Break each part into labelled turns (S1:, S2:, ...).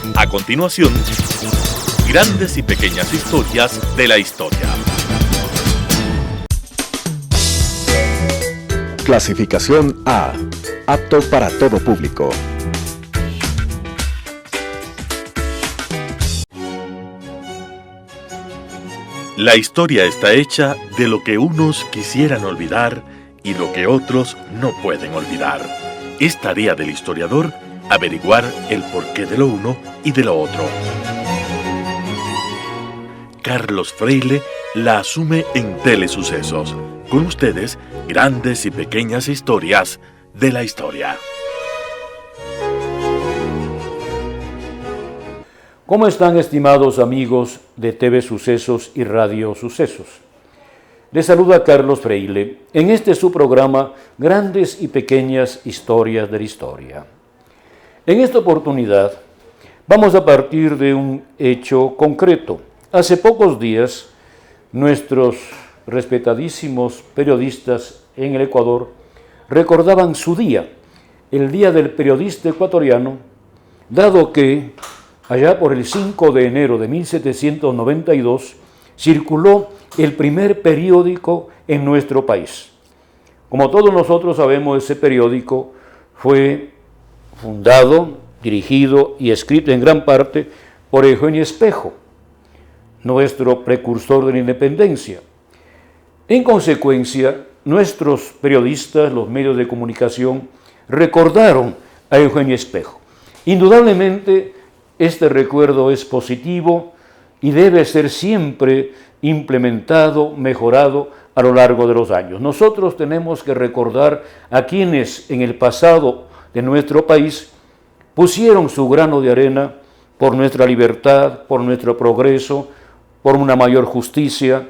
S1: A continuación, grandes y pequeñas historias de la historia.
S2: Clasificación A. Apto para todo público.
S1: La historia está hecha de lo que unos quisieran olvidar y lo que otros no pueden olvidar. Es tarea del historiador averiguar el porqué de lo uno y de lo otro. Carlos Freile la asume en Telesucesos. Con ustedes, grandes y pequeñas historias de la historia.
S3: ¿Cómo están, estimados amigos de TV Sucesos y Radio Sucesos? Les saluda Carlos Freile en este su programa Grandes y Pequeñas Historias de la Historia. En esta oportunidad vamos a partir de un hecho concreto. Hace pocos días, nuestros respetadísimos periodistas en el Ecuador recordaban su día, el Día del Periodista Ecuatoriano, dado que allá por el 5 de enero de 1792 circuló el primer periódico en nuestro país. Como todos nosotros sabemos, ese periódico fue fundado, dirigido y escrito en gran parte por Eugenio Espejo, nuestro precursor de la independencia. En consecuencia, nuestros periodistas, los medios de comunicación, recordaron a Eugenio Espejo. Indudablemente, este recuerdo es positivo y debe ser siempre implementado, mejorado a lo largo de los años. Nosotros tenemos que recordar a quienes en el pasado de nuestro país pusieron su grano de arena por nuestra libertad, por nuestro progreso, por una mayor justicia,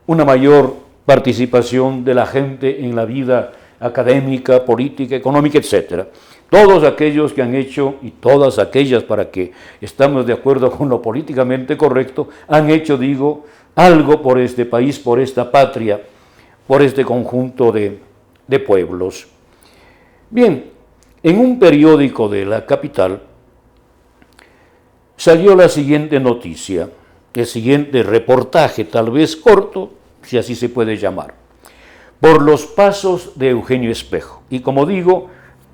S3: una mayor participación de la gente en la vida académica, política, económica, etc. Todos aquellos que han hecho, y todas aquellas para que estamos de acuerdo con lo políticamente correcto, han hecho, digo, algo por este país, por esta patria, por este conjunto de pueblos. Bien, en un periódico de la capital salió la siguiente noticia, el siguiente reportaje, tal vez corto, si así se puede llamar, por los pasos de Eugenio Espejo. Y como digo,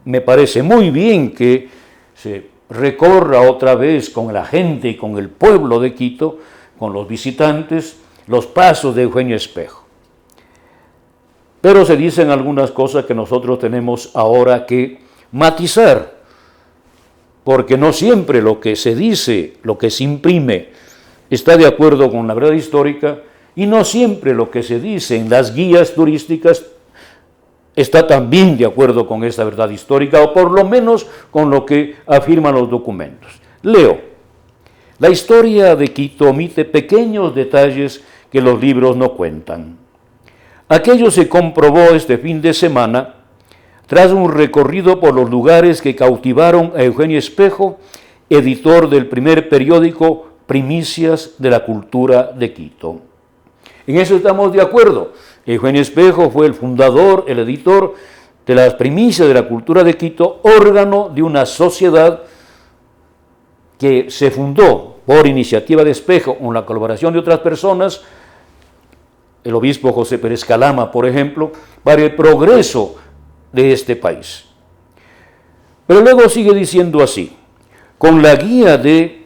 S3: me parece muy bien que se recorra otra vez con la gente y con el pueblo de Quito, con los visitantes, los pasos de Eugenio Espejo. Pero se dicen algunas cosas que nosotros tenemos ahora que matizar, porque no siempre lo que se dice, lo que se imprime, está de acuerdo con la verdad histórica, y no siempre lo que se dice en las guías turísticas está también de acuerdo con esa verdad histórica, o por lo menos con lo que afirman los documentos. Leo: la historia de Quito omite pequeños detalles que los libros no cuentan. Aquello se comprobó este fin de semana tras un recorrido por los lugares que cautivaron a Eugenio Espejo, editor del primer periódico Primicias de la Cultura de Quito. En eso estamos de acuerdo. Eugenio Espejo fue el fundador, el editor de las Primicias de la Cultura de Quito, órgano de una sociedad que se fundó por iniciativa de Espejo, con la colaboración de otras personas, el obispo José Pérez Calama, por ejemplo, para el progreso de este país. Pero luego sigue diciendo así: con la guía de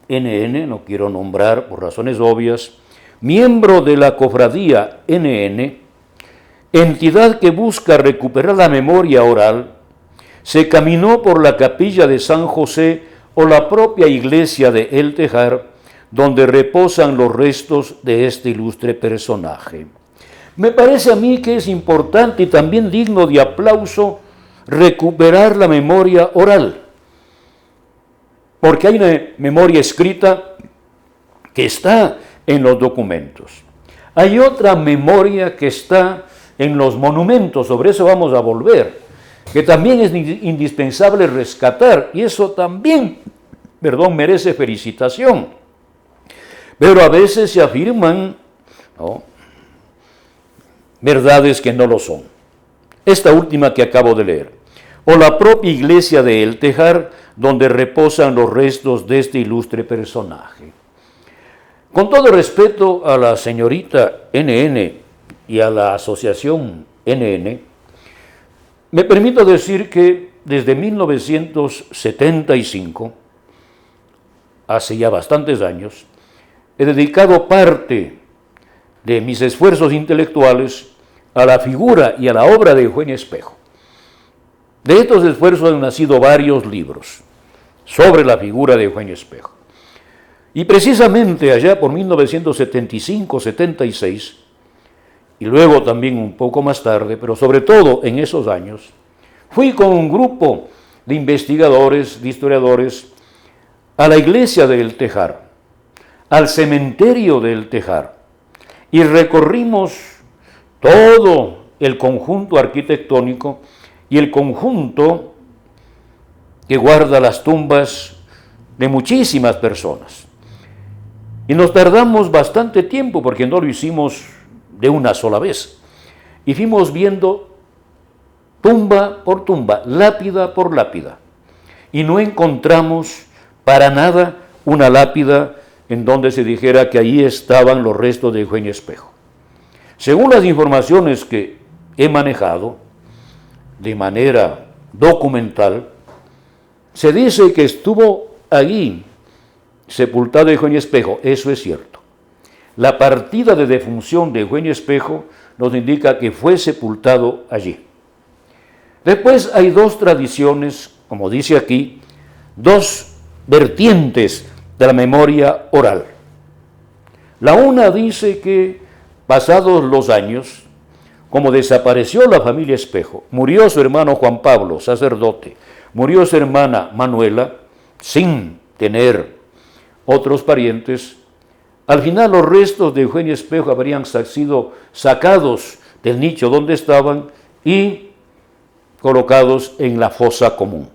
S3: NN, no quiero nombrar por razones obvias, miembro de la cofradía NN, entidad que busca recuperar la memoria oral, se caminó por la capilla de San José o la propia iglesia de El Tejar, donde reposan los restos de este ilustre personaje. Me parece a mí que es importante y también digno de aplauso recuperar la memoria oral, porque hay una memoria escrita que está en los documentos. Hay otra memoria que está en los monumentos, sobre eso vamos a volver, que también es indispensable rescatar, y eso también, merece felicitación. Pero a veces se afirman, ¿no?, verdades que no lo son. Esta última que acabo de leer: o la propia iglesia de El Tejar, donde reposan los restos de este ilustre personaje. Con todo respeto a la señorita NN y a la asociación NN, me permito decir que desde 1975, hace ya bastantes años, he dedicado parte de mis esfuerzos intelectuales a la figura y a la obra de Eugenio Espejo. De estos esfuerzos han nacido varios libros sobre la figura de Eugenio Espejo. Y precisamente allá por 1975-76, y luego también un poco más tarde, pero sobre todo en esos años, fui con un grupo de investigadores, de historiadores, a la iglesia del Tejar, al cementerio del Tejar, y recorrimos todo el conjunto arquitectónico y el conjunto que guarda las tumbas de muchísimas personas. Y nos tardamos bastante tiempo porque no lo hicimos de una sola vez. Y fuimos viendo tumba por tumba, lápida por lápida. Y no encontramos para nada una lápida en donde se dijera que ahí estaban los restos de Eugenio Espejo. Según las informaciones que he manejado de manera documental, se dice que estuvo allí sepultado Eugenio Espejo. Eso es cierto. La partida de defunción de Eugenio Espejo nos indica que fue sepultado allí. Después hay dos tradiciones, como dice aquí, dos vertientes de la memoria oral. La una dice que, pasados los años, como desapareció la familia Espejo, murió su hermano Juan Pablo, sacerdote, murió su hermana Manuela, sin tener otros parientes, al final los restos de Eugenio Espejo habrían sido sacados del nicho donde estaban y colocados en la fosa común,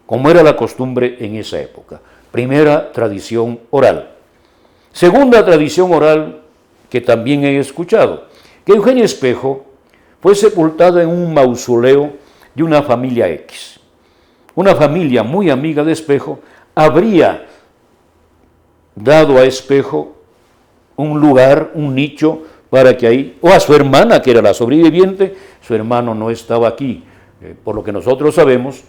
S3: como era la costumbre en esa época. Primera tradición oral. Segunda tradición oral que también he escuchado, que Eugenio Espejo fue sepultado en un mausoleo de una familia X. Una familia muy amiga de Espejo habría dado a Espejo un lugar, un nicho, para que ahí, o a su hermana, que era la sobreviviente, su hermano no estaba aquí, por lo que nosotros sabemos,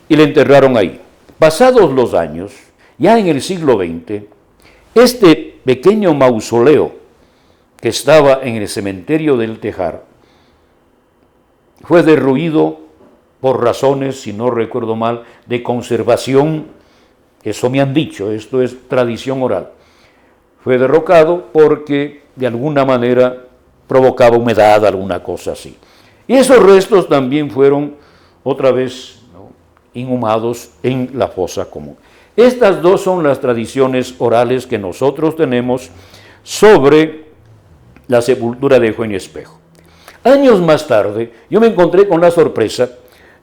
S3: y le enterraron ahí. Pasados los años, ya en el siglo XX, este pequeño mausoleo que estaba en el cementerio del Tejar fue derruido por razones, si no recuerdo mal, de conservación. Eso me han dicho, esto es tradición oral. Fue derrocado porque de alguna manera provocaba humedad, alguna cosa así. Y esos restos también fueron otra vez inhumados en la fosa común. Estas dos son las tradiciones orales que nosotros tenemos sobre la sepultura de Eugenio Espejo. Años más tarde, yo me encontré con la sorpresa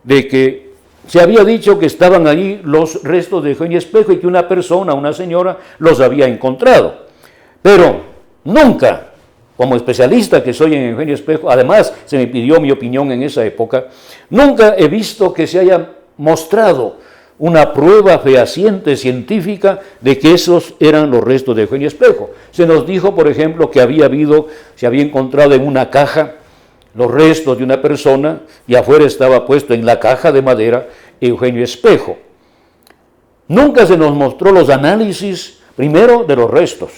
S3: de que se había dicho que estaban allí los restos de Eugenio Espejo y que una persona, una señora, los había encontrado. Pero nunca, como especialista que soy en Eugenio Espejo, además se me pidió mi opinión en esa época, nunca he visto que se haya mostrado una prueba fehaciente científica de que esos eran los restos de Eugenio Espejo. Se nos dijo, por ejemplo, que se había encontrado en una caja los restos de una persona y afuera estaba puesto en la caja de madera Eugenio Espejo. Nunca se nos mostró los análisis, primero, de los restos,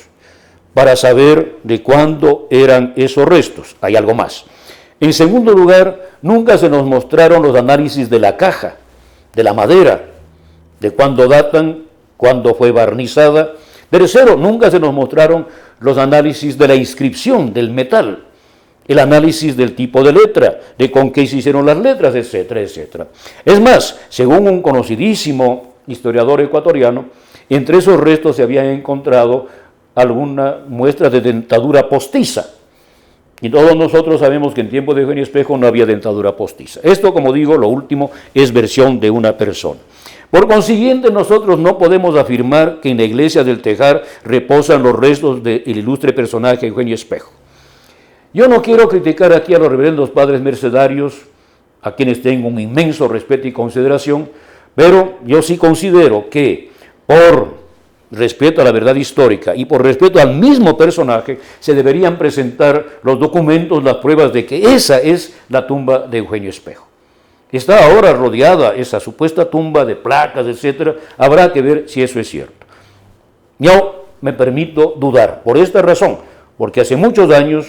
S3: para saber de cuándo eran esos restos. Hay algo más. En segundo lugar, nunca se nos mostraron los análisis de la caja, de la madera, de cuándo datan, cuándo fue barnizada. Tercero, nunca se nos mostraron los análisis de la inscripción, del metal, el análisis del tipo de letra, de con qué se hicieron las letras, etcétera, etcétera. Es más, según un conocidísimo historiador ecuatoriano, entre esos restos se habían encontrado alguna muestra de dentadura postiza. Y todos nosotros sabemos que en tiempo de Eugenio Espejo no había dentadura postiza. Esto, como digo, lo último es versión de una persona. Por consiguiente, nosotros no podemos afirmar que en la iglesia del Tejar reposan los restos del ilustre personaje Eugenio Espejo. Yo no quiero criticar aquí a los reverendos padres mercedarios, a quienes tengo un inmenso respeto y consideración, Pero yo sí considero que por respeto a la verdad histórica y por respeto al mismo personaje, se deberían presentar los documentos, las pruebas de que esa es la tumba de Eugenio Espejo. Está ahora rodeada esa supuesta tumba de placas, etcétera. Habrá que ver si eso es cierto. Yo me permito dudar por esta razón, porque hace muchos años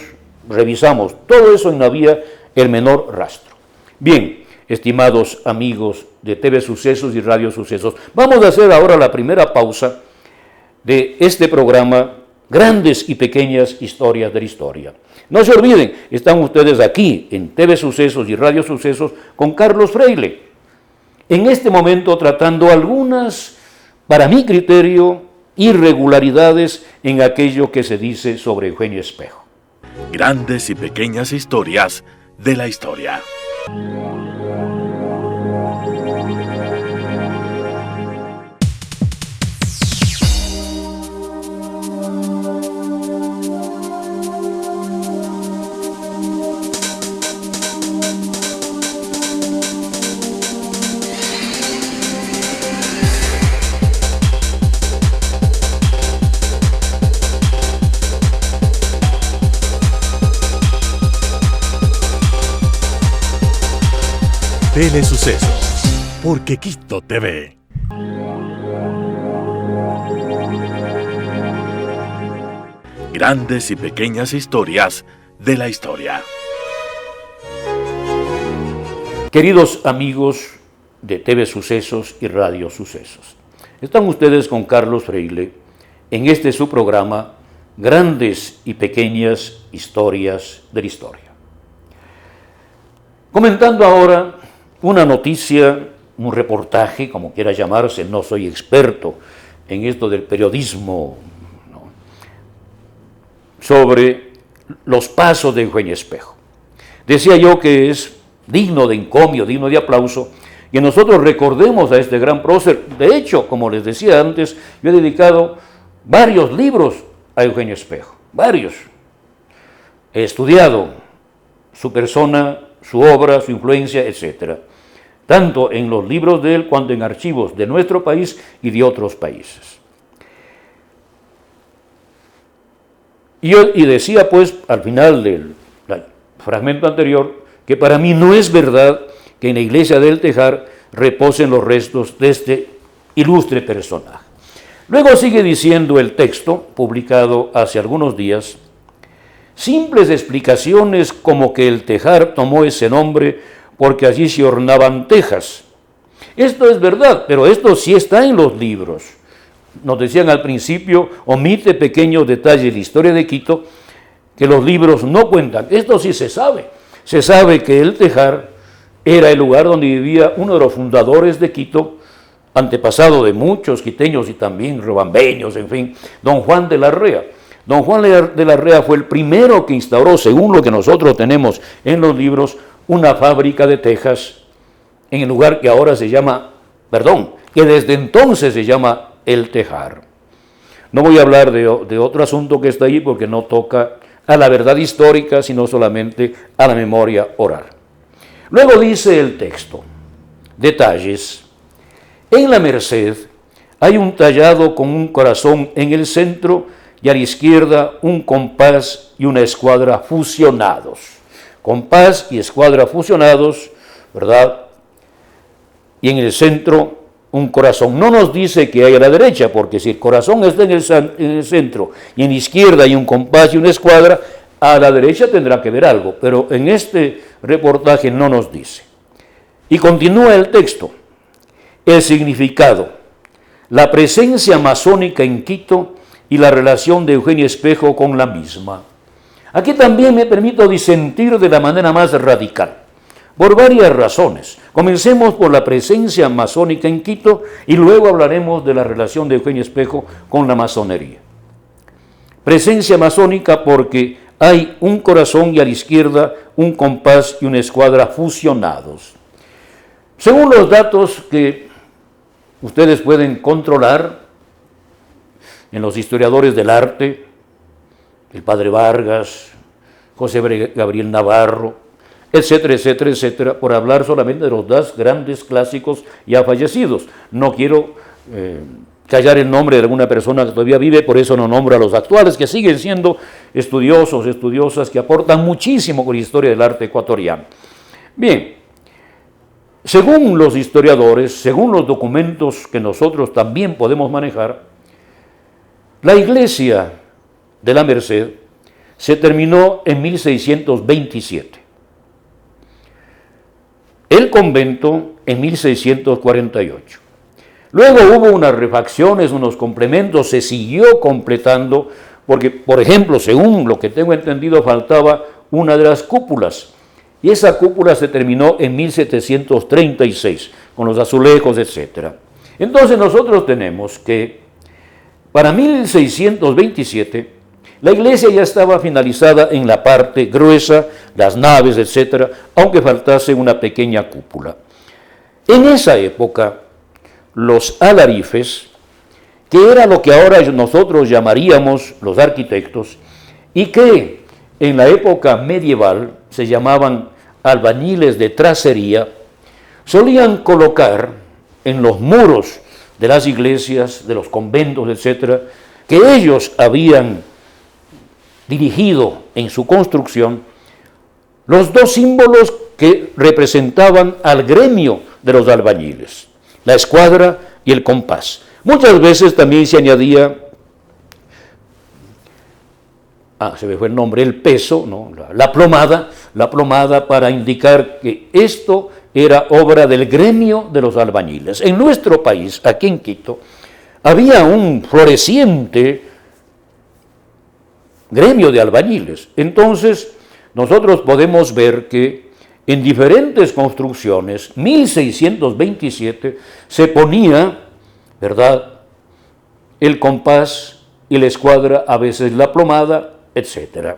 S3: revisamos todo eso y no había el menor rastro. Bien, estimados amigos de TV Sucesos y Radio Sucesos, vamos a hacer ahora la primera pausa de este programa, Grandes y Pequeñas Historias de la Historia. No se olviden, están ustedes aquí en TV Sucesos y Radio Sucesos con Carlos Freile. En este momento tratando algunas, para mi criterio, irregularidades en aquello que se dice sobre Eugenio Espejo.
S1: Grandes y pequeñas historias de la historia. Telesucesos, porque Quito TV. Grandes y pequeñas historias de la historia.
S3: Queridos amigos de TV Sucesos y Radio Sucesos, están ustedes con Carlos Freile en este su programa, Grandes y Pequeñas Historias de la Historia. Comentando ahora una noticia, un reportaje, como quiera llamarse, no soy experto en esto del periodismo, ¿no?, sobre los pasos de Eugenio Espejo. Decía yo que es digno de encomio, digno de aplauso, que nosotros recordemos a este gran prócer. De hecho, como les decía antes, yo he dedicado varios libros a Eugenio Espejo, varios. He estudiado su persona, su obra, su influencia, etcétera, tanto en los libros de él cuanto en archivos de nuestro país y de otros países. Y decía pues al final del fragmento anterior que para mí no es verdad que en la iglesia del Tejar reposen los restos de este ilustre personaje. Luego sigue diciendo el texto, publicado hace algunos días: simples explicaciones como que el Tejar tomó ese nombre porque allí se ornaban tejas. Esto es verdad, pero esto sí está en los libros. Nos decían al principio, omite pequeños detalles de la historia de Quito que los libros no cuentan. Esto sí se sabe. Se sabe que el Tejar era el lugar donde vivía uno de los fundadores de Quito, antepasado de muchos quiteños y también riobambeños, en fin, don Juan de la Rea. Don Juan de la Rea fue el primero que instauró, según lo que nosotros tenemos en los libros, una fábrica de tejas en el lugar que ahora se llama, que desde entonces se llama El Tejar. No voy a hablar de otro asunto que está ahí porque no toca a la verdad histórica, sino solamente a la memoria oral. Luego dice el texto, detalles: en la Merced hay un tallado con un corazón en el centro y a la izquierda un compás y una escuadra fusionados. Compás y escuadra fusionados, ¿verdad? Y en el centro un corazón. No nos dice que hay a la derecha, porque si el corazón está en el centro y en la izquierda hay un compás y una escuadra, a la derecha tendrá que ver algo, pero en este reportaje no nos dice. Y continúa el texto: el significado, la presencia masónica en Quito y la relación de Eugenio Espejo con la misma. Aquí también me permito disentir de la manera más radical, por varias razones. Comencemos por la presencia masónica en Quito y luego hablaremos de la relación de Eugenio Espejo con la masonería. Presencia masónica porque hay un corazón y a la izquierda un compás y una escuadra fusionados. Según los datos que ustedes pueden controlar en los historiadores del arte, el padre Vargas, José Gabriel Navarro, etcétera, etcétera, etcétera, por hablar solamente de los dos grandes clásicos ya fallecidos. No quiero callar el nombre de alguna persona que todavía vive, por eso no nombro a los actuales, que siguen siendo estudiosos, estudiosas, que aportan muchísimo con la historia del arte ecuatoriano. Bien, según los historiadores, según los documentos que nosotros también podemos manejar, la iglesia de la Merced se terminó en 1627. El convento en 1648. Luego hubo unas refacciones, unos complementos, se siguió completando, porque, por ejemplo, según lo que tengo entendido, faltaba una de las cúpulas, y esa cúpula se terminó en 1736, con los azulejos, etc. Entonces nosotros tenemos que para 1627 la iglesia ya estaba finalizada en la parte gruesa, las naves, etc., aunque faltase una pequeña cúpula. En esa época, los alarifes, que era lo que ahora nosotros llamaríamos los arquitectos, y que en la época medieval se llamaban albañiles de tracería, solían colocar en los muros de las iglesias, de los conventos, etc., que ellos habían dirigido en su construcción, los dos símbolos que representaban al gremio de los albañiles, la escuadra y el compás. Muchas veces también se añadía, se me fue el nombre, el peso, ¿no? la plomada para indicar que esto era obra del gremio de los albañiles. En nuestro país, aquí en Quito, había un floreciente gremio de albañiles. Entonces, nosotros podemos ver que en diferentes construcciones, 1627, se ponía, ¿verdad?, el compás y la escuadra, a veces la plomada, etc.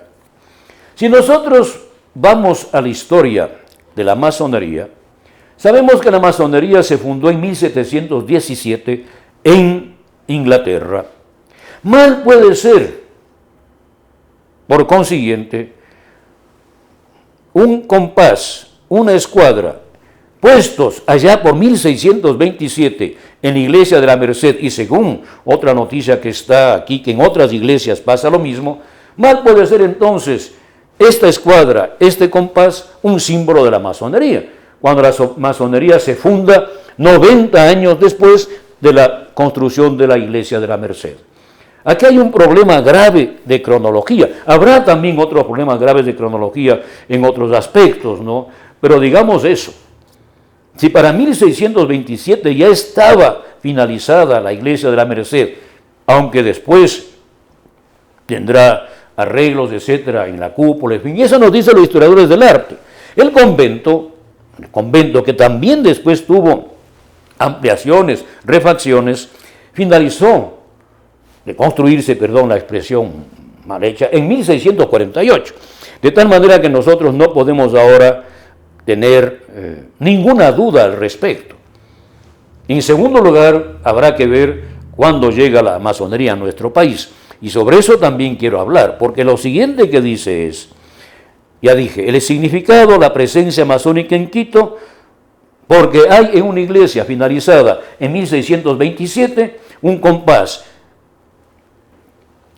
S3: Si nosotros vamos a la historia de la masonería, sabemos que la masonería se fundó en 1717 en Inglaterra. Mal puede ser, por consiguiente, un compás, una escuadra, puestos allá por 1627 en la iglesia de la Merced, y según otra noticia que está aquí, que en otras iglesias pasa lo mismo, mal puede ser entonces esta escuadra, este compás, un símbolo de la masonería, cuando la masonería se funda 90 años después de la construcción de la iglesia de la Merced. Aquí hay un problema grave de cronología. Habrá también otros problemas graves de cronología en otros aspectos, ¿no? Pero digamos eso. Si para 1627 ya estaba finalizada la iglesia de la Merced, aunque después tendrá arreglos, etcétera, en la cúpula, en fin, y eso nos dicen los historiadores del arte. El convento que también después tuvo ampliaciones, refacciones, finalizó de construirse, perdón la expresión mal hecha, en 1648. De tal manera que nosotros no podemos ahora tener ninguna duda al respecto. En segundo lugar, habrá que ver cuándo llega la masonería a nuestro país. Y sobre eso también quiero hablar, porque lo siguiente que dice es, ya dije, el significado, la presencia masónica en Quito, porque hay en una iglesia finalizada en 1627 un compás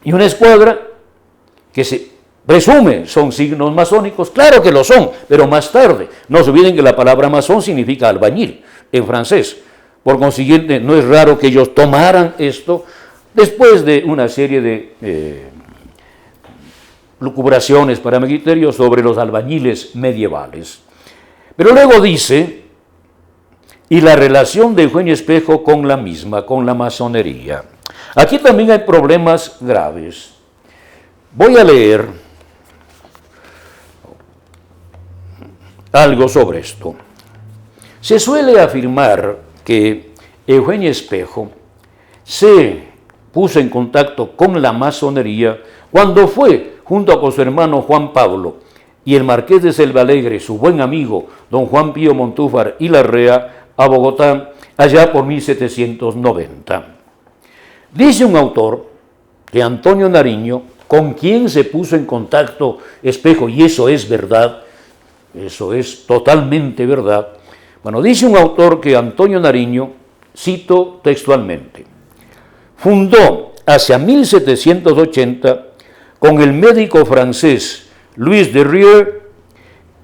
S3: y una escuadra que se presume son signos masónicos. Claro que lo son, pero más tarde. No se olviden que la palabra masón significa albañil en francés. Por consiguiente, no es raro que ellos tomaran esto después de una serie de lucubraciones para mi criterio sobre los albañiles medievales. Pero luego dice, y la relación de Eugenio Espejo con la misma, con la masonería. Aquí también hay problemas graves. Voy a leer algo sobre esto. Se suele afirmar que Eugenio Espejo se puso en contacto con la masonería cuando fue, junto con su hermano Juan Pablo y el marqués de Selvalegre, su buen amigo don Juan Pío Montúfar y Larrea, a Bogotá, allá por 1790. Dice un autor, de Antonio Nariño, con quien se puso en contacto Espejo, y eso es verdad, Eso es totalmente verdad. Bueno, dice un autor que Antonio Nariño, cito textualmente, fundó hacia 1780 con el médico francés Louis de Rieux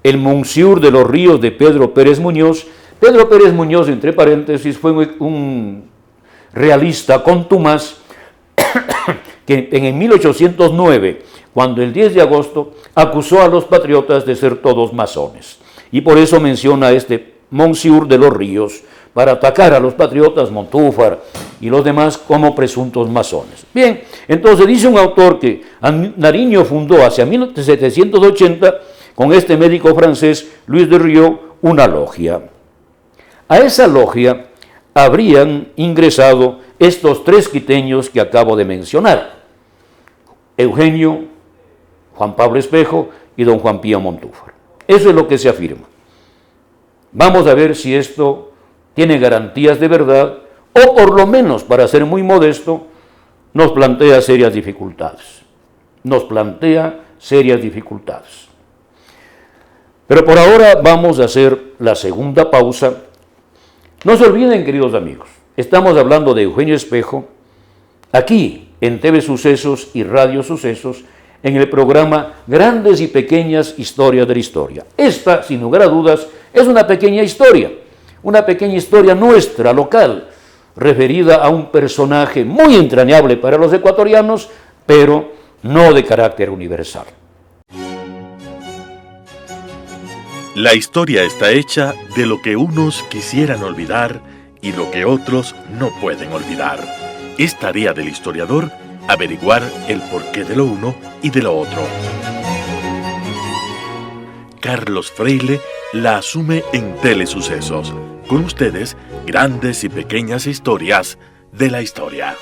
S3: el Monsieur de los Ríos de Pedro Pérez Muñoz. Pedro Pérez Muñoz, entre paréntesis, fue un realista contumaz que en 1809, cuando el 10 de agosto acusó a los patriotas de ser todos masones. Y por eso menciona a este Monsieur de los Ríos, para atacar a los patriotas, Montúfar y los demás como presuntos masones. Bien, entonces dice un autor que Nariño fundó hacia 1780 con este médico francés, Louis de Rieux, una logia. A esa logia habrían ingresado estos tres quiteños que acabo de mencionar: Eugenio, Juan Pablo Espejo y don Juan Pío Montúfar. Eso es lo que se afirma. Vamos a ver si esto tiene garantías de verdad o por lo menos, para ser muy modesto, nos plantea serias dificultades. Pero por ahora vamos a hacer la segunda pausa. No se olviden, queridos amigos, estamos hablando de Eugenio Espejo, aquí en TV Sucesos y Radio Sucesos, en el programa Grandes y Pequeñas Historias de la Historia. Esta, sin lugar a dudas, es una pequeña historia nuestra, local, referida a un personaje muy entrañable para los ecuatorianos, pero no de carácter universal.
S1: La historia está hecha de lo que unos quisieran olvidar y lo que otros no pueden olvidar. Es tarea del historiador averiguar el porqué de lo uno y de lo otro. Carlos Freile la asume en Telesucesos. Con ustedes, grandes y pequeñas historias de la historia.